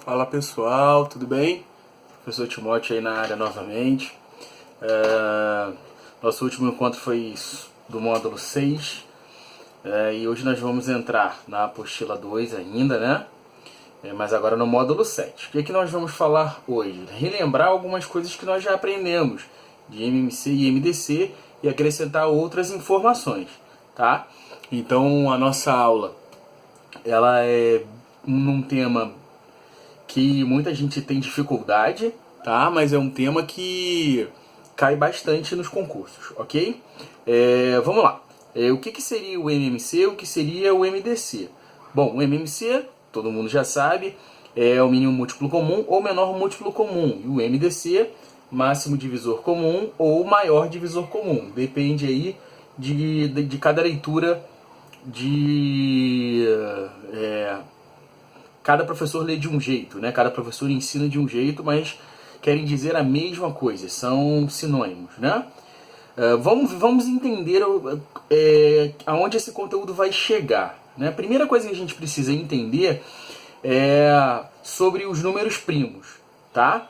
Fala pessoal, tudo bem? Professor Timóteo aí na área novamente. Nosso último encontro foi do módulo 6 e hoje nós vamos entrar na apostila 2 ainda, né? Mas agora no módulo 7. O que é que nós vamos falar hoje? Relembrar algumas coisas que nós já aprendemos de MMC e MDC e acrescentar outras informações, tá? Então a nossa aula ela é num tema que muita gente tem dificuldade, tá? Mas é um tema que cai bastante nos concursos, ok? Vamos lá. O que seria o MMC? O que seria o MDC? Bom, o MMC, todo mundo já sabe, é o mínimo múltiplo comum ou menor múltiplo comum. E o MDC, máximo divisor comum ou maior divisor comum. Depende aí de cada leitura cada professor lê de um jeito, né? Cada professor ensina de um jeito, mas querem dizer a mesma coisa, são sinônimos, né? Vamos entender aonde esse conteúdo vai chegar, né? A primeira coisa que a gente precisa entender é sobre os números primos, tá?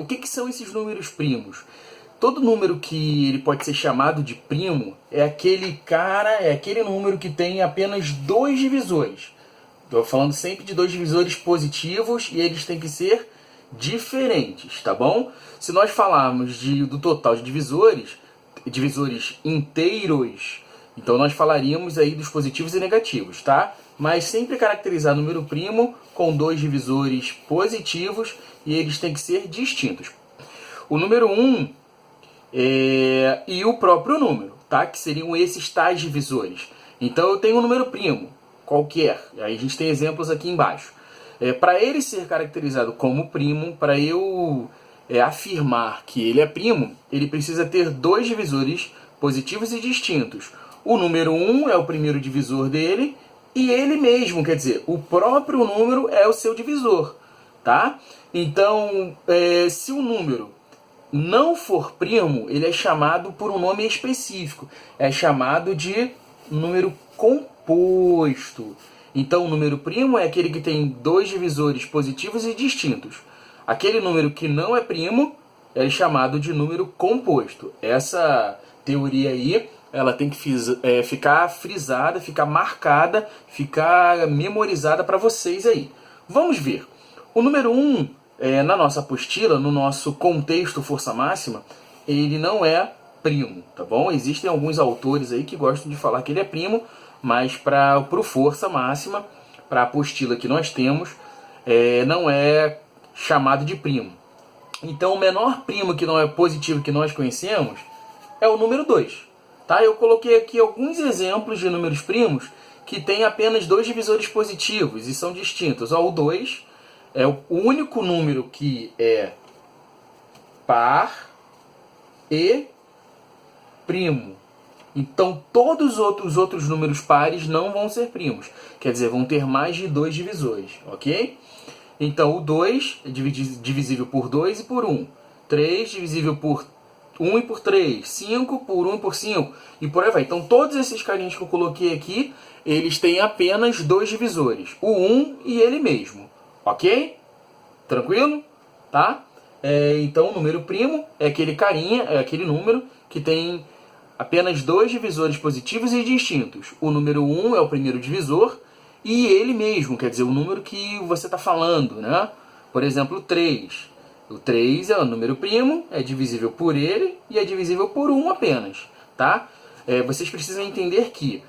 O que são esses números primos? Todo número que ele pode ser chamado de primo é aquele número que tem apenas dois divisores. Estou falando sempre de dois divisores positivos e eles têm que ser diferentes, tá bom? Se nós falarmos do total de divisores inteiros, então nós falaríamos aí dos positivos e negativos, tá? Mas sempre caracterizar número primo com dois divisores positivos e eles têm que ser distintos. O número 1 e o próprio número, tá? Que seriam esses tais divisores. Então eu tenho um número primo qualquer. Aí a gente tem exemplos aqui embaixo. Para ele ser caracterizado como primo, para eu afirmar que ele é primo, ele precisa ter dois divisores positivos e distintos. O número 1 é o primeiro divisor dele e ele mesmo, quer dizer, o próprio número é o seu divisor, tá? Então, se o número não for primo, ele é chamado por um nome específico. É chamado de número composto. Então, o número primo é aquele que tem dois divisores positivos e distintos. Aquele número que não é primo é chamado de número composto. Essa teoria aí, ela tem que ficar frisada, ficar marcada, ficar memorizada para vocês aí. Vamos ver. O número 1, na nossa apostila, no nosso contexto força máxima, ele não é primo, tá bom? Existem alguns autores aí que gostam de falar que ele é primo, mas para o força máxima, para a apostila que nós temos, não é chamado de primo. Então o menor primo que não é positivo que nós conhecemos é o número 2. Tá? Eu coloquei aqui alguns exemplos de números primos que têm apenas dois divisores positivos e são distintos. O 2 é o único número que é par e primo. Então todos os outros números pares não vão ser primos. Quer dizer, vão ter mais de dois divisores, ok? Então o 2 é divisível por 2 e por 1. 3 divisível por 1 e por 3. 5 por 1 e por 5. E por aí vai. Então todos esses carinhos que eu coloquei aqui, eles têm apenas dois divisores. O 1 e ele mesmo. Ok? Tranquilo? Tá? Então o número primo é aquele carinha, é aquele número que tem apenas dois divisores positivos e distintos. O número 1 é o primeiro divisor e ele mesmo, quer dizer, o número que você está falando, né? Por exemplo, o 3. O 3 é o número primo, é divisível por ele e é divisível por 1 apenas, tá? Vocês precisam entender que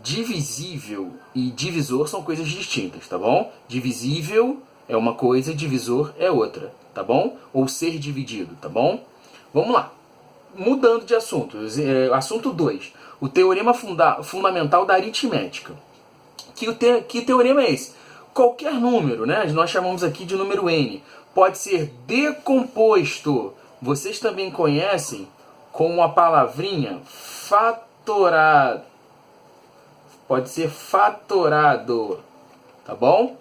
divisível e divisor são coisas distintas, tá bom? Divisível é uma coisa, divisor é outra, tá bom? Ou ser dividido, tá bom? Vamos lá. Mudando de assunto, assunto 2, o teorema fundamental da aritmética. Que teorema é esse? Qualquer número, né? Nós chamamos aqui de número n, pode ser decomposto. Vocês também conhecem como a palavrinha fatorado. Pode ser fatorado, tá bom?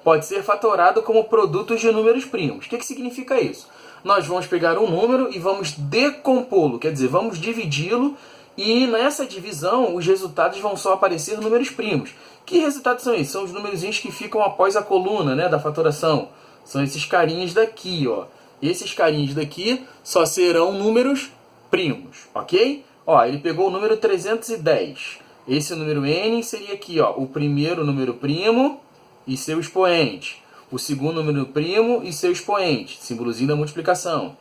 Pode ser fatorado como produtos de números primos. O que significa isso? Nós vamos pegar um número e vamos decompô-lo, quer dizer, vamos dividi-lo E nessa divisão, os resultados vão só aparecer números primos. Que resultados são esses? São os númerozinhos que ficam após a coluna, né, da fatoração. São esses carinhas daqui, ó. Esses carinhas daqui só serão números primos, ok? Ó, ele pegou o número 310. Esse número n seria aqui, ó, o primeiro número primo e seu expoente. O segundo número primo e seu expoente, símbolozinho da multiplicação.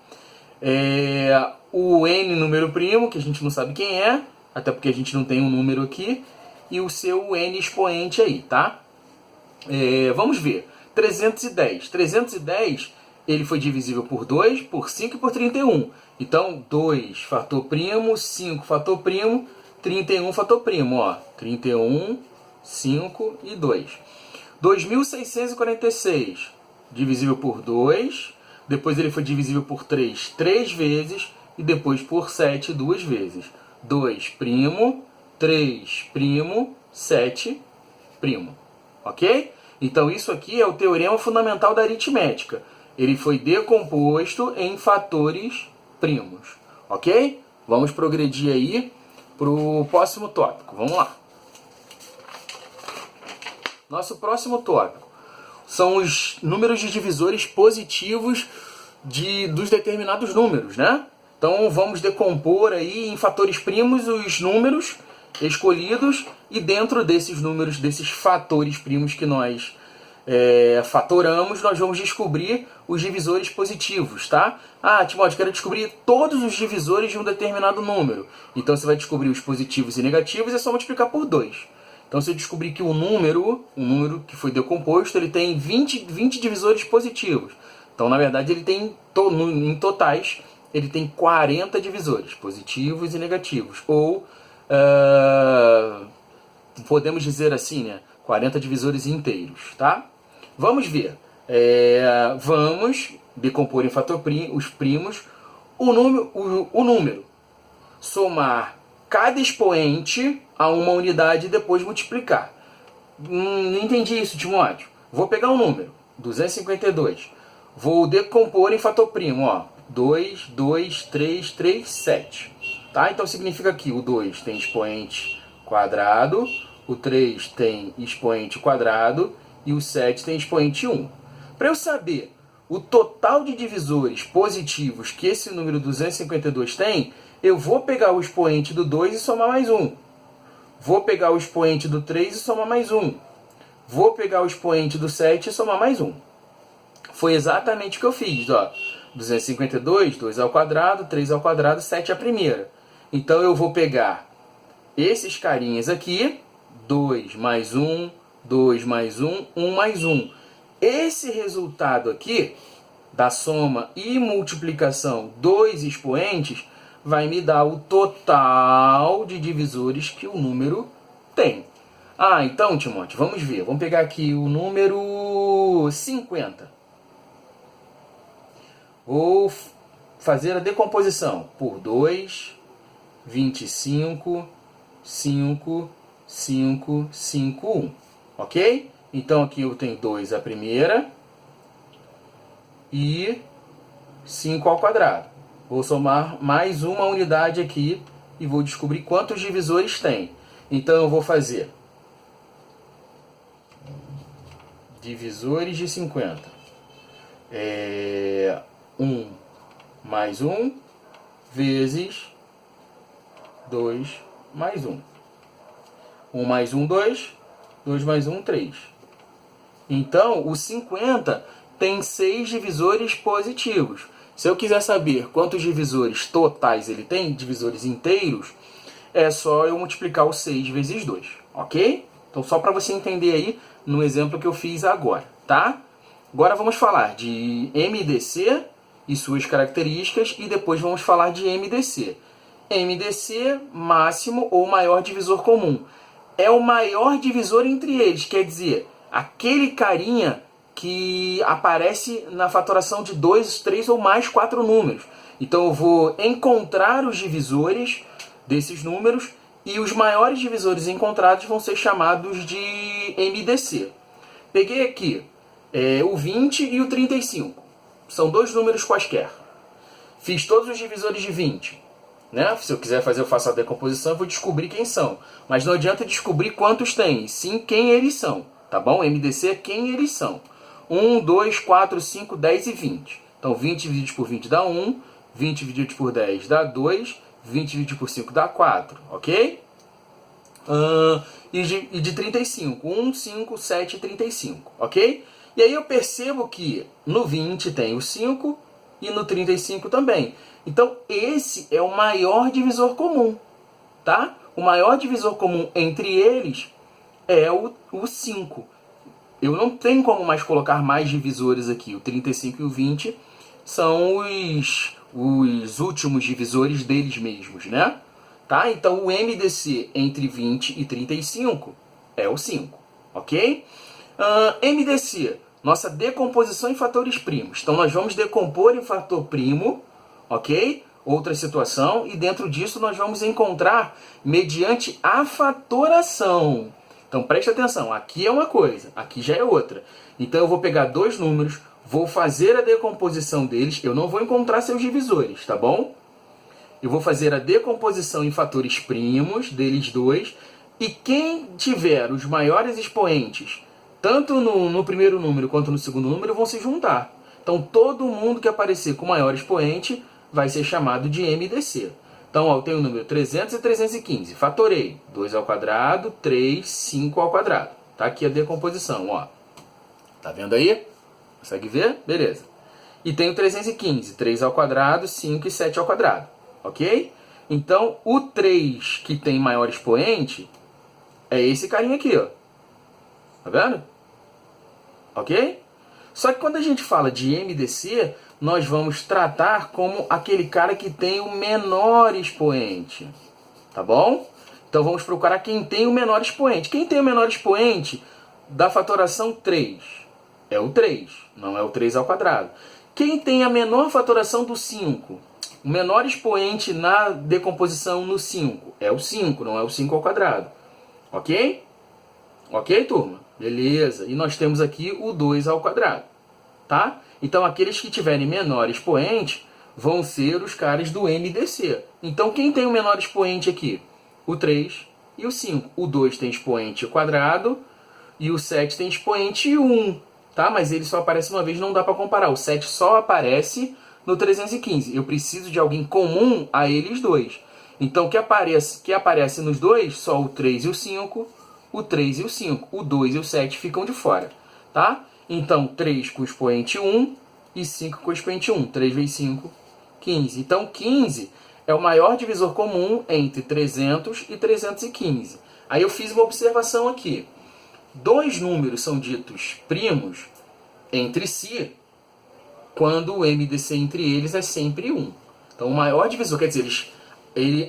O n número primo, que a gente não sabe quem é, até porque a gente não tem um número aqui, e o seu n expoente aí, tá? Vamos ver. 310. 310, ele foi divisível por 2, por 5 e por 31. Então, 2 fator primo, 5 fator primo, 31 fator primo, ó. 31, 5 e 2. 2.646, divisível por 2, depois ele foi divisível por 3, 3 vezes, e depois por 7, 2 vezes. 2 primo, 3 primo, 7 primo. Ok? Então isso aqui é o teorema fundamental da aritmética. Ele foi decomposto em fatores primos. Ok? Vamos progredir aí para o próximo tópico. Vamos lá. Nosso próximo tópico são os números de divisores positivos dos determinados números, né? Então vamos decompor aí em fatores primos os números escolhidos e dentro desses números, desses fatores primos que nós fatoramos, nós vamos descobrir os divisores positivos, tá? Ah, Timóteo, quero descobrir todos os divisores de um determinado número. Então você vai descobrir os positivos e negativos, é só multiplicar por 2. Então se eu descobrir que um número que foi decomposto, ele tem 20 divisores positivos. Então na verdade ele tem, em totais, ele tem 40 divisores, positivos e negativos. Ou, podemos dizer assim, né, 40 divisores inteiros, tá? Vamos ver. Vamos decompor em fator os primos o número. Somar cada expoente a uma unidade e depois multiplicar. Não entendi isso, Timóteo. Vou pegar um número, 252. Vou decompor em fator primo, ó. 2, 2, 3, 3, 7. Tá? Então significa que o 2 tem expoente quadrado, o 3 tem expoente quadrado e o 7 tem expoente 1. Para eu saber o total de divisores positivos que esse número 252 tem, eu vou pegar o expoente do 2 e somar mais 1. Vou pegar o expoente do 3 e somar mais 1. Vou pegar o expoente do 7 e somar mais 1. Foi exatamente o que eu fiz, ó. 252, 2 ao quadrado, 3 ao quadrado, 7 a primeira. Então eu vou pegar esses carinhas aqui, 2 mais 1, 2 mais 1, 1 mais 1. Esse resultado aqui, da soma e multiplicação dos expoentes, vai me dar o total de divisores que o número tem. Ah, então, Timóteo, vamos ver. Vamos pegar aqui o número 50. Vou fazer a decomposição por 2, 25, 5, 5, 5, 1. Ok? Então aqui eu tenho 2 a primeira e 5 ao quadrado. Vou somar mais uma unidade aqui e vou descobrir quantos divisores tem. Então eu vou fazer divisores de 50. 1 mais 1 vezes 2 mais 1. 1 mais 1, 2. 2 mais 1, 3. Então, o 50 tem 6 divisores positivos. Se eu quiser saber quantos divisores totais ele tem, divisores inteiros, é só eu multiplicar o 6 vezes 2, ok? Então, só para você entender aí no exemplo que eu fiz agora, tá? Agora vamos falar de MDC e suas características e depois vamos falar de MDC. MDC, máximo ou maior divisor comum. É o maior divisor entre eles, quer dizer, aquele carinha que aparece na fatoração de 2, 3 ou mais 4 números. Então eu vou encontrar os divisores desses números e os maiores divisores encontrados vão ser chamados de MDC. Peguei aqui o 20 e o 35. São dois números quaisquer. Fiz todos os divisores de 20. né? Se eu quiser fazer, eu faço a decomposição, eu vou descobrir quem são. Mas não adianta descobrir quantos tem, sim quem eles são, tá bom? MDC é quem eles são. 1, 2, 4, 5, 10 e 20. Então 20 dividido por 20 dá 1, 20 dividido por 10 dá 2, 20 dividido por 5 dá 4, ok? E de 35, 1, 5, 7 e 35, ok? E aí eu percebo que no 20 tem o 5 e no 35 também. Então esse é o maior divisor comum, tá? O maior divisor comum entre eles é o 5. Eu não tenho como mais colocar mais divisores aqui. O 35 e o 20 são os últimos divisores deles mesmos, né? Tá? Então o MDC entre 20 e 35 é o 5, ok? MDC, nossa decomposição em fatores primos. Então nós vamos decompor em fator primo, ok? Outra situação, e dentro disso nós vamos encontrar mediante a fatoração. Então preste atenção, aqui é uma coisa, aqui já é outra. Então eu vou pegar dois números, vou fazer a decomposição deles, eu não vou encontrar seus divisores, tá bom? Eu vou fazer a decomposição em fatores primos deles dois, e quem tiver os maiores expoentes, tanto no primeiro número quanto no segundo número, vão se juntar. Então todo mundo que aparecer com maior expoente vai ser chamado de MDC. Então, ó, eu tenho o número 300 e 315. Fatorei. 2 ao quadrado, 3, 5 ao quadrado. Tá aqui a decomposição, ó. Tá vendo aí? Consegue ver? Beleza. E tenho 315. 3 ao quadrado, 5 e 7 ao quadrado. Ok? Então, o 3 que tem maior expoente é esse carinha aqui, ó. Tá vendo? Ok? Só que quando a gente fala de MDC, nós vamos tratar como aquele cara que tem o menor expoente. Tá bom? Então vamos procurar quem tem o menor expoente. Quem tem o menor expoente da fatoração 3? É o 3, não é o 3 ao quadrado. Quem tem a menor fatoração do 5? O menor expoente na decomposição no 5 é o 5, não é o 5 ao quadrado. Ok? Ok, turma? Beleza. E nós temos aqui o 2 ao quadrado. Tá? Então, aqueles que tiverem menor expoente vão ser os caras do MDC. Então, quem tem o menor expoente aqui? O 3 e o 5. O 2 tem expoente quadrado e o 7 tem expoente 1. Tá? Mas ele só aparece uma vez, não dá para comparar. O 7 só aparece no 315. Eu preciso de alguém comum a eles dois. Então, que aparece nos dois, só o 3 e o 5, o 3 e o 5. O 2 e o 7 ficam de fora. Tá? Então, 3 com expoente 1 e 5 com expoente 1. 3 vezes 5, 15. Então, 15 é o maior divisor comum entre 300 e 315. Aí eu fiz uma observação aqui. Dois números são ditos primos entre si quando o MDC entre eles é sempre 1. Então, o maior divisor, quer dizer,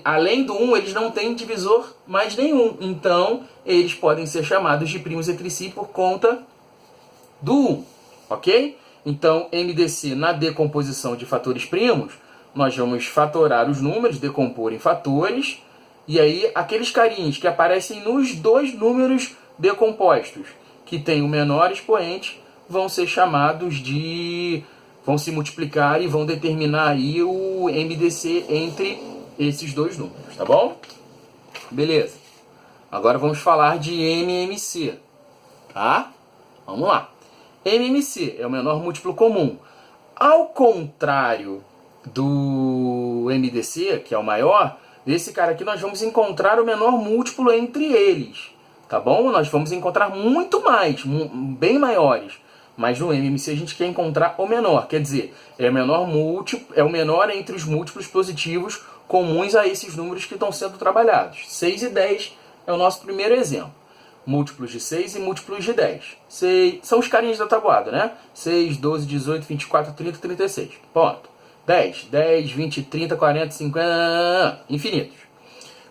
além do 1, eles não têm divisor mais nenhum. Então, eles podem ser chamados de primos entre si por conta do 1, ok? Então, MDC na decomposição de fatores primos, nós vamos fatorar os números, decompor em fatores, e aí aqueles carinhos que aparecem nos dois números decompostos, que tem o menor expoente, vão ser chamados de... vão se multiplicar e vão determinar aí o MDC entre esses dois números, tá bom? Beleza. Agora vamos falar de MMC, tá? Vamos lá. MMC é o menor múltiplo comum. Ao contrário do MDC, que é o maior, desse cara aqui nós vamos encontrar o menor múltiplo entre eles. Tá bom? Nós vamos encontrar muito mais, bem maiores. Mas no MMC a gente quer encontrar o menor. Quer dizer, é o menor entre os múltiplos positivos comuns a esses números que estão sendo trabalhados. 6 e 10 é o nosso primeiro exemplo. Múltiplos de 6 e múltiplos de 10. São os carinhas da tabuada, né? 6, 12, 18, 24, 30, 36. Ponto. 10, 10, 20, 30, 40, 50, infinitos.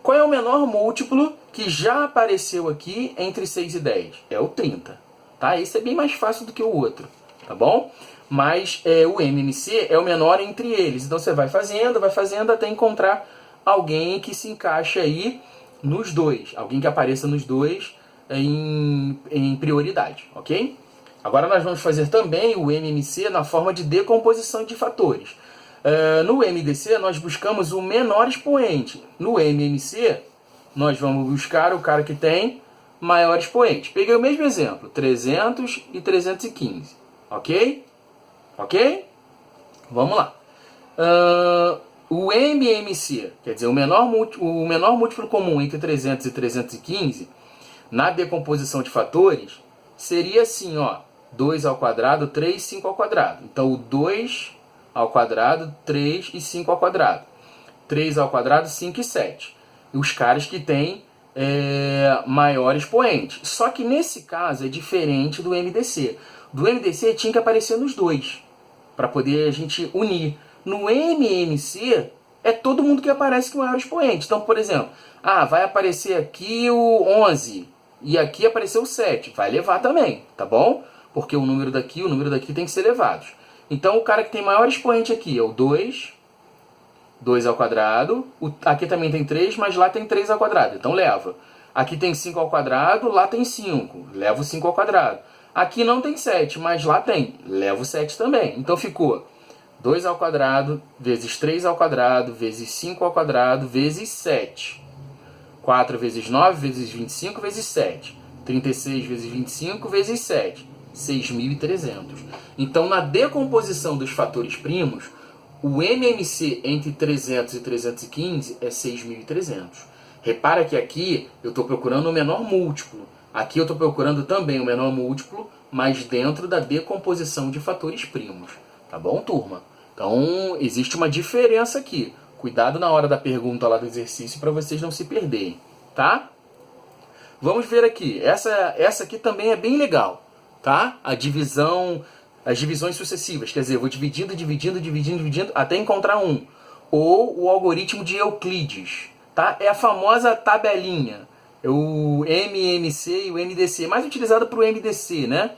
Qual é o menor múltiplo que já apareceu aqui entre 6 e 10? É o 30. Tá? Esse é bem mais fácil do que o outro. Tá bom? Mas o MMC é o menor entre eles. Então você vai fazendo até encontrar alguém que se encaixe aí nos dois. Alguém que apareça nos dois em prioridade, ok? Agora nós vamos fazer também o MMC na forma de decomposição de fatores. No MDC, nós buscamos o menor expoente. No MMC, nós vamos buscar o cara que tem maior expoente. Peguei o mesmo exemplo, 300 e 315. Ok? Ok? Vamos lá. O MMC, quer dizer, o menor múltiplo comum entre 300 e 315, na decomposição de fatores, seria assim, ó, 2 ao quadrado, 3, 5 ao quadrado. Então, o 2 ao quadrado, 3 e 5 ao quadrado. 3 ao quadrado, 5 e 7. Os caras que têm maior expoente. Só que nesse caso é diferente do MDC. Do MDC tinha que aparecer nos dois, para poder a gente unir. No MMC, é todo mundo que aparece com maior expoente. Então, por exemplo, vai aparecer aqui o 11 e aqui apareceu o 7. Vai levar também, tá bom? Porque o número daqui e o número daqui tem que ser levados. Então, o cara que tem maior expoente aqui é o 2, 2 ao quadrado. Aqui também tem 3, mas lá tem 3 ao quadrado, então leva. Aqui tem 5 ao quadrado, lá tem 5. Leva o 5 ao quadrado. Aqui não tem 7, mas lá tem. Leva o 7 também. Então ficou 2 ao quadrado, vezes 3 ao quadrado, vezes 5 ao quadrado, vezes 7. 4 vezes 9, vezes 25, vezes 7. 36 vezes 25, vezes 7. 6.300. Então, na decomposição dos fatores primos, o MMC entre 300 e 315 é 6.300. Repara que aqui eu estou procurando o menor múltiplo. Aqui eu estou procurando também o menor múltiplo, mas dentro da decomposição de fatores primos. Tá bom, turma? Então, existe uma diferença aqui. Cuidado na hora da pergunta lá do exercício para vocês não se perderem, tá? Vamos ver aqui. Essa aqui também é bem legal, tá? As divisões sucessivas. Quer dizer, eu vou dividindo até encontrar um. Ou o algoritmo de Euclides, tá? É a famosa tabelinha. O MMC e o MDC, mais utilizado para o MDC, né?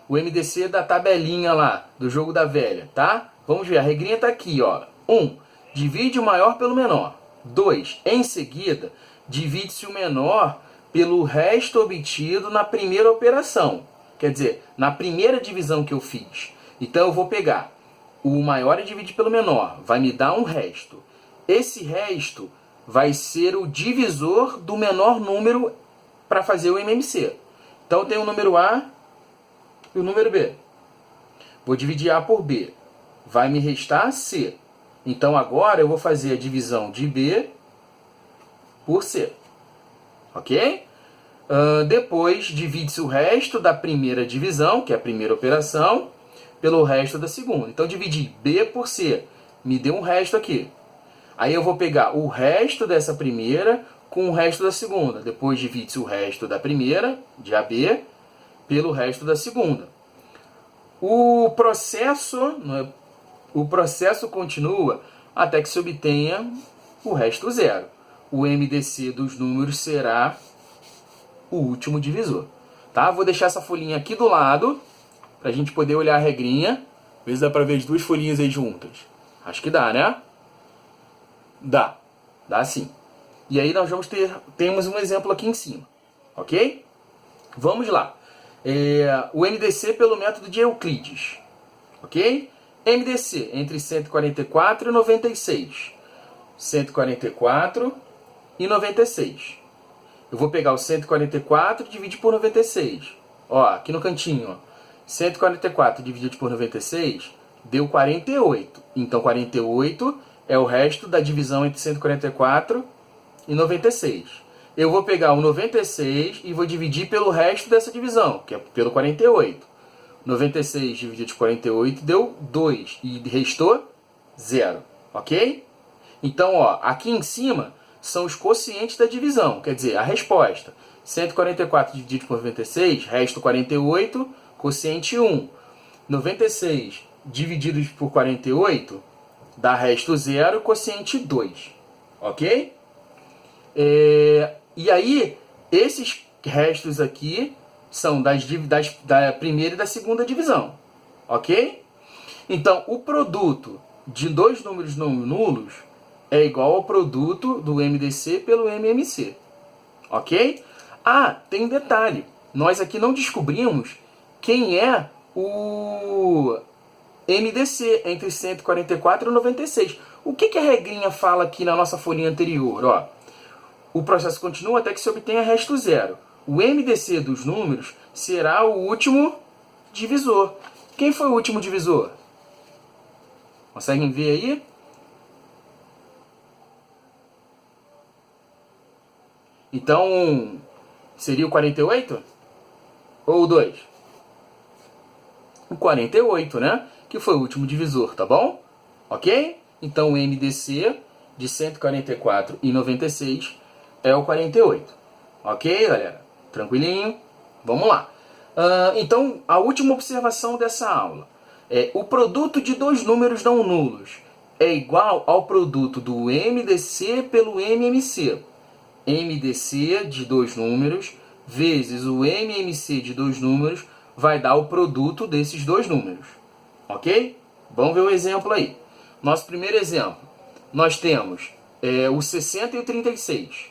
O MDC da tabelinha lá, do jogo da velha, tá? Vamos ver, a regrinha tá aqui, ó. 1. Divide o maior pelo menor. 2. Em seguida, divide-se o menor pelo resto obtido na primeira operação. Quer dizer, na primeira divisão que eu fiz. Então eu vou pegar o maior e dividir pelo menor. Vai me dar um resto. Esse resto vai ser o divisor do menor número para fazer o MMC. Então tem o número A e o número B. Vou dividir A por B. Vai me restar C. Então agora eu vou fazer a divisão de B por C. Ok? Depois divide-se o resto da primeira divisão, que é a primeira operação, pelo resto da segunda. Então dividir B por C. Me deu um resto aqui. Aí eu vou pegar o resto dessa primeira com o resto da segunda. Depois divide-se o resto da primeira, de AB, pelo resto da segunda. O processo continua até que se obtenha o resto zero. O MDC dos números será o último divisor. Tá? Vou deixar essa folhinha aqui do lado, para a gente poder olhar a regrinha. Ver se dá para ver as duas folhinhas aí juntas. Acho que dá, né? Dá sim. E aí nós temos um exemplo aqui em cima, ok? Vamos lá. O MDC pelo método de Euclides, ok? MDC entre 144 e 96. 144 e 96. Eu vou pegar o 144 e dividir por 96. Ó, aqui no cantinho, ó. 144 dividido por 96 deu 48. Então 48 é o resto da divisão entre 144 e 96. Eu vou pegar o 96 e vou dividir pelo resto dessa divisão, que é pelo 48. 96 dividido por 48 deu 2 e restou 0, ok? Então, ó, aqui em cima são os quocientes da divisão, quer dizer, a resposta. 144 dividido por 96, resto 48, quociente 1. 96 dividido por 48 dá resto 0, quociente 2, ok? E aí, esses restos aqui são da primeira e da segunda divisão, ok? Então, o produto de dois números não nulos é igual ao produto do MDC pelo MMC, ok? Tem um detalhe. Nós aqui não descobrimos quem é o MDC, entre 144 e 96. O que a regrinha fala aqui na nossa folhinha anterior? Ó, o processo continua até que se obtenha resto zero. O MDC dos números será o último divisor. Quem foi o último divisor? Conseguem ver aí? Então, seria o 48? Ou o 2? O 48, né? Que foi o último divisor, tá bom? Ok? Então, o MDC de 144 e 96 é o 48. Ok, galera? Tranquilinho? Vamos lá. Então, a última observação dessa aula é: o produto de dois números não nulos é igual ao produto do MDC pelo MMC. MDC de dois números vezes o MMC de dois números vai dar o produto desses dois números. Ok? Vamos ver um exemplo aí. Nosso primeiro exemplo, nós temos o 60 e o 36.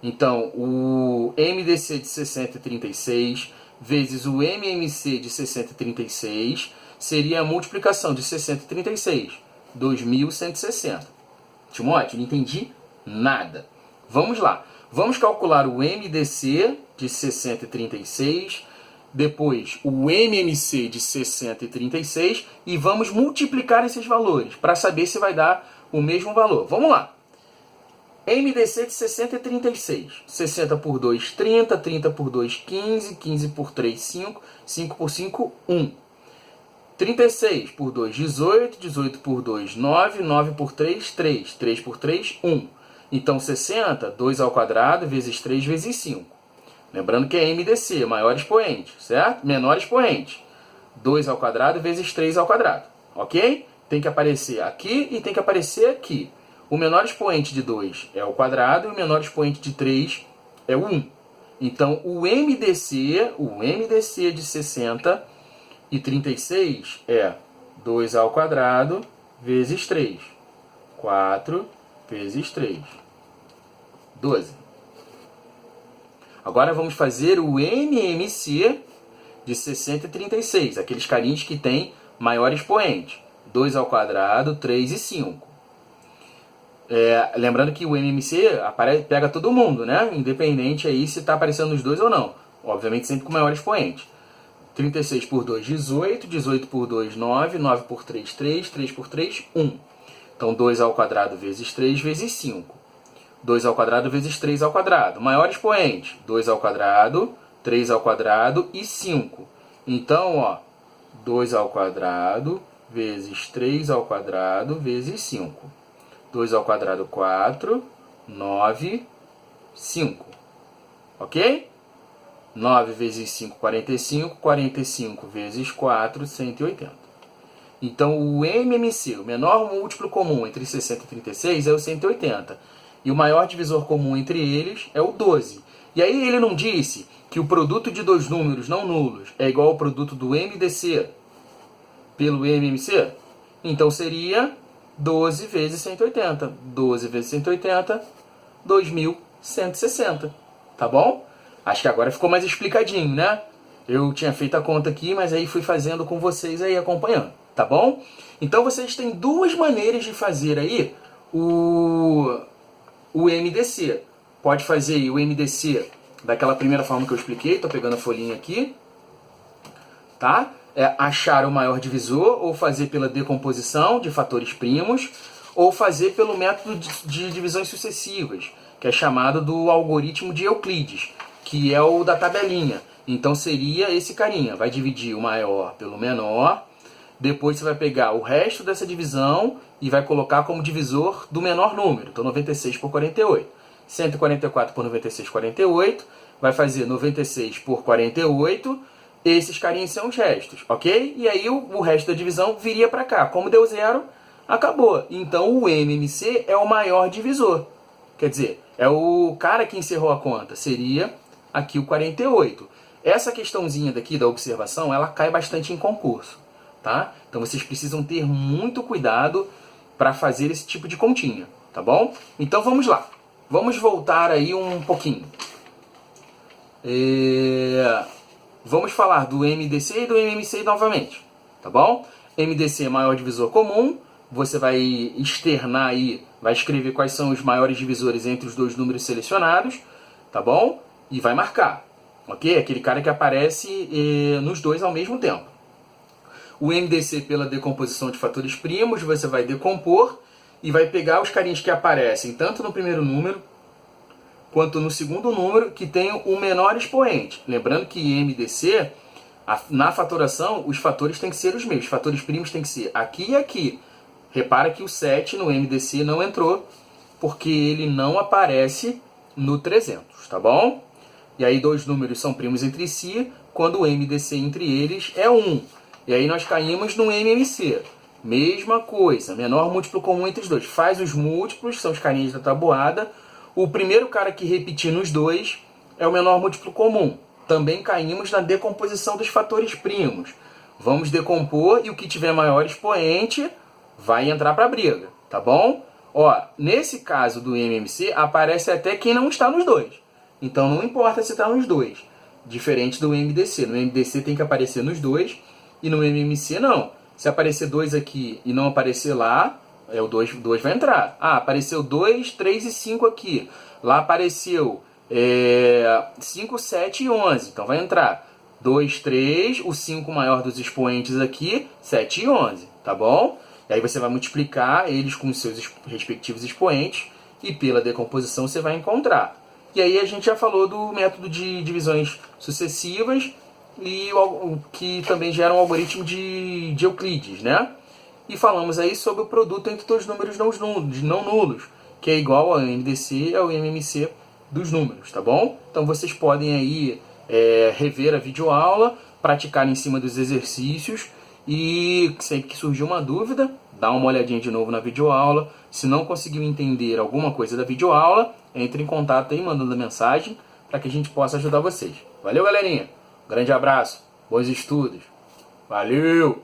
Então, o MDC de 60 e 36 vezes o MMC de 60 e 36 seria a multiplicação de 60 e 36, 2.160. Timóteo, não entendi nada. Vamos lá. Vamos calcular o MDC de 60 e 36, depois o MMC de 60 e 36 e vamos multiplicar esses valores para saber se vai dar o mesmo valor. Vamos lá. MDC de 60 e 36. 60 por 2, 30. 30 por 2, 15. 15 por 3, 5. 5 por 5, 1. 36 por 2, 18. 18 por 2, 9. 9 por 3, 3. 3 por 3, 1. Então, 60, 2 ao quadrado, vezes 3, vezes 5. Lembrando que é MDC, maior expoente, certo? Menor expoente. 2 ao quadrado, vezes 3 ao quadrado. Ok? Tem que aparecer aqui e tem que aparecer aqui. O menor expoente de 2 é o quadrado e o menor expoente de 3 é o 1. Então, o MDC de 60 e 36 é 2 ao quadrado vezes 3. 4 vezes 3. 12. Agora vamos fazer o MMC de 60 e 36. Aqueles carinhos que têm maior expoente. 2 ao quadrado, 3 e 5. Lembrando que o MMC pega todo mundo, né? Independente aí se está aparecendo os dois ou não. Obviamente sempre com maior expoente. 36 por 2, 18. 18 por 2, 9. 9 por 3, 3. 3 por 3, 1. Então 2 ao quadrado vezes 3 vezes 5. 2 ao quadrado vezes 3 ao quadrado. Maior expoente. 2 ao quadrado, 3 ao quadrado e 5. Então, ó, 2 ao quadrado vezes 3 ao quadrado vezes 5. 2 ao quadrado, 4. 9, 5. Ok? 9 vezes 5, 45. 45 vezes 4, 180. Então, o MMC, o menor múltiplo comum entre 60 e 36, é o 180. E o maior divisor comum entre eles é o 12. E aí ele não disse que o produto de dois números não nulos é igual ao produto do MDC pelo MMC? Então seria 12 vezes 180. 12 vezes 180, 2.160. Tá bom? Acho que agora ficou mais explicadinho, né? Eu tinha feito a conta aqui, mas aí fui fazendo com vocês aí acompanhando. Tá bom? Então vocês têm duas maneiras de fazer aí o MDC. Pode fazer aí o MDC daquela primeira forma que eu expliquei. Estou pegando a folhinha aqui. Tá? Achar o maior divisor, ou fazer pela decomposição de fatores primos, ou fazer pelo método de divisões sucessivas, que é chamado do algoritmo de Euclides, que é o da tabelinha. Então seria esse carinha. Vai dividir o maior pelo menor. Depois você vai pegar o resto dessa divisão e vai colocar como divisor do menor número. Então 96 por 48. 144 por 96, 48. Vai fazer 96 por 48. Esses carinhos são os restos, ok? E aí o resto da divisão viria para cá. Como deu zero, acabou. Então o MMC é o maior divisor. Quer dizer, é o cara que encerrou a conta. Seria aqui o 48. Essa questãozinha daqui da observação, ela cai bastante em concurso. Tá? Então vocês precisam ter muito cuidado para fazer esse tipo de continha, tá bom? Então vamos lá. Vamos voltar aí um pouquinho. Vamos falar do MDC e do MMC novamente, tá bom? MDC é maior divisor comum, você vai externar aí, vai escrever quais são os maiores divisores entre os dois números selecionados, tá bom? E vai marcar, ok? Aquele cara que aparece nos dois ao mesmo tempo. O MDC, pela decomposição de fatores primos, você vai decompor e vai pegar os carinhas que aparecem tanto no primeiro número quanto no segundo número que tem o menor expoente. Lembrando que MDC, na fatoração, os fatores têm que ser os mesmos. Os fatores primos têm que ser aqui e aqui. Repara que o 7 no MDC não entrou, porque ele não aparece no 300, tá bom? E aí dois números são primos entre si, quando o MDC entre eles é 1. E aí nós caímos no MMC. Mesma coisa, menor múltiplo comum entre os dois. Faz os múltiplos, são os carinhas da tabuada. O primeiro cara que repetir nos dois é o menor múltiplo comum. Também caímos na decomposição dos fatores primos. Vamos decompor e o que tiver maior expoente vai entrar para a briga, tá bom? Ó, nesse caso do MMC, aparece até quem não está nos dois. Então não importa se está nos dois. Diferente do MDC. No MDC tem que aparecer nos dois e no MMC não. Se aparecer 2 aqui e não aparecer lá, o 2 vai entrar. Ah, apareceu 2, 3 e 5 aqui. Lá apareceu 5, 7 e 11. Então vai entrar 2, 3, o 5 maior dos expoentes aqui, 7 e 11. Tá bom? E aí você vai multiplicar eles com os seus respectivos expoentes e pela decomposição você vai encontrar. E aí a gente já falou do método de divisões sucessivas e que também gera um algoritmo de Euclides, né? E falamos aí sobre o produto entre dois números não nulos, que é igual ao MDC ao MMC dos números, tá bom? Então vocês podem aí rever a videoaula, praticar em cima dos exercícios e sempre que surgir uma dúvida, dá uma olhadinha de novo na videoaula. Se não conseguiu entender alguma coisa da videoaula, entre em contato aí mandando mensagem para que a gente possa ajudar vocês. Valeu, galerinha! Grande abraço, bons estudos, valeu!